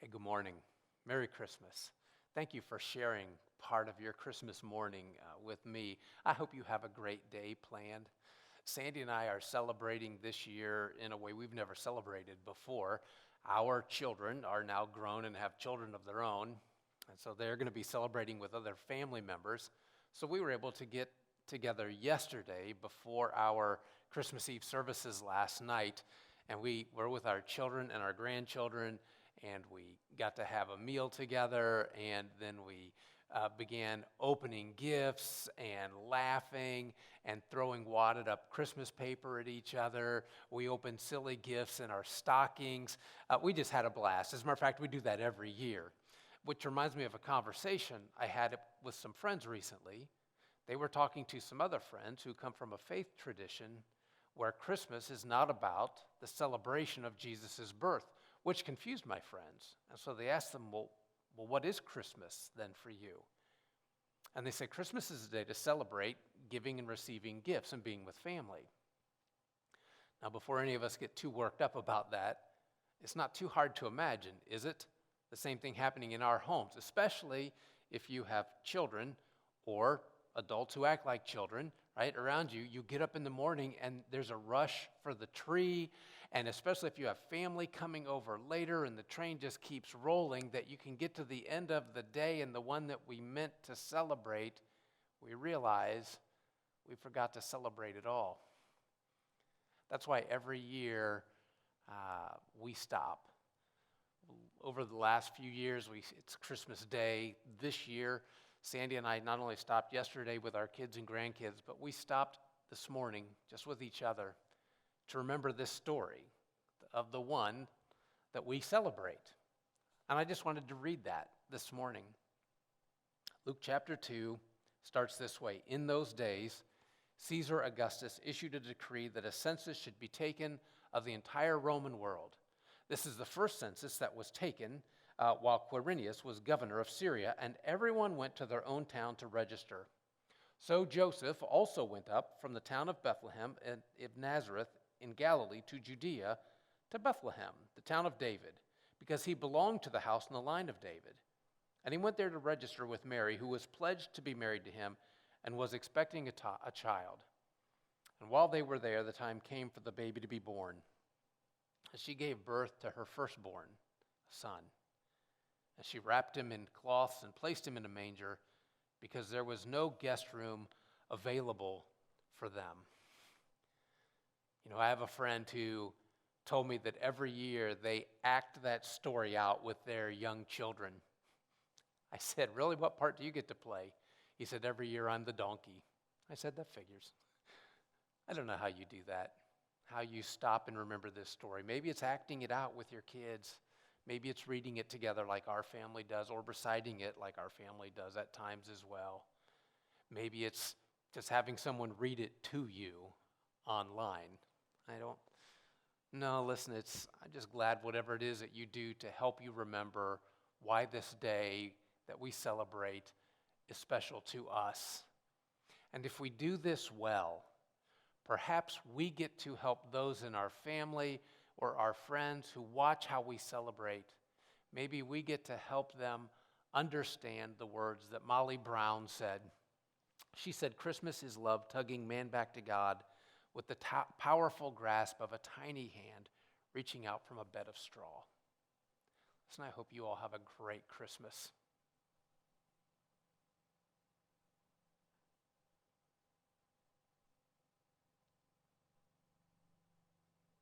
Hey, good morning. Merry Christmas. Thank you for sharing part of your Christmas morning with me. I hope you have a great day planned. Sandy and I are celebrating this year in a way we've never celebrated before. Our children are now grown and have children of their own, and so they're going to be celebrating with other family members. So we were able to get together yesterday before our Christmas Eve services last night, and we were with our children and our grandchildren, and we got to have a meal together, and then we began opening gifts and laughing and throwing wadded up Christmas paper at each other. We opened silly gifts in our stockings. We just had a blast. As a matter of fact, we do that every year, which reminds me of a conversation I had with some friends recently. They were talking to some other friends who come from a faith tradition where Christmas is not about the celebration of Jesus' birth, which confused my friends. And so they asked them, well, what is Christmas then for you? And they said, Christmas is a day to celebrate giving and receiving gifts and being with family. Now, before any of us get too worked up about that, it's not too hard to imagine, is it? The same thing happening in our homes, especially if you have children or adults who act like children, right, around you. You get up in the morning and there's a rush for the tree, and especially if you have family coming over later and the train just keeps rolling, that you can get to the end of the day and the one that we meant to celebrate, we realize we forgot to celebrate it all. That's why every year we stop. Over the last few years, it's Christmas Day. This year, Sandy and I not only stopped yesterday with our kids and grandkids, but we stopped this morning just with each other to remember this story of the one that we celebrate. And I just wanted to read that this morning. Luke chapter 2 starts this way. In those days, Caesar Augustus issued a decree that a census should be taken of the entire Roman world. This is the first census that was taken while Quirinius was governor of Syria, and everyone went to their own town to register. So Joseph also went up from the town of Bethlehem and of Nazareth in Galilee to Judea, to Bethlehem, the town of David, because he belonged to the house and the line of David. And he went there to register with Mary, who was pledged to be married to him and was expecting a child. And while they were there, the time came for the baby to be born. And she gave birth to her firstborn, a son. And she wrapped him in cloths and placed him in a manger because there was no guest room available for them. You know, I have a friend who told me that every year they act that story out with their young children. I said, really, what part do you get to play? He said, every year I'm the donkey. I said, that figures. I don't know how you do that, how you stop and remember this story. Maybe it's acting it out with your kids. Maybe it's reading it together like our family does, or reciting it like our family does at times as well. Maybe it's just having someone read it to you online. Listen, I'm just glad whatever it is that you do to help you remember why this day that we celebrate is special to us. And if we do this well, perhaps we get to help those in our family or our friends who watch how we celebrate. Maybe we get to help them understand the words that Molly Brown said. She said, Christmas is love tugging man back to God with the powerful grasp of a tiny hand reaching out from a bed of straw. Listen, I hope you all have a great Christmas.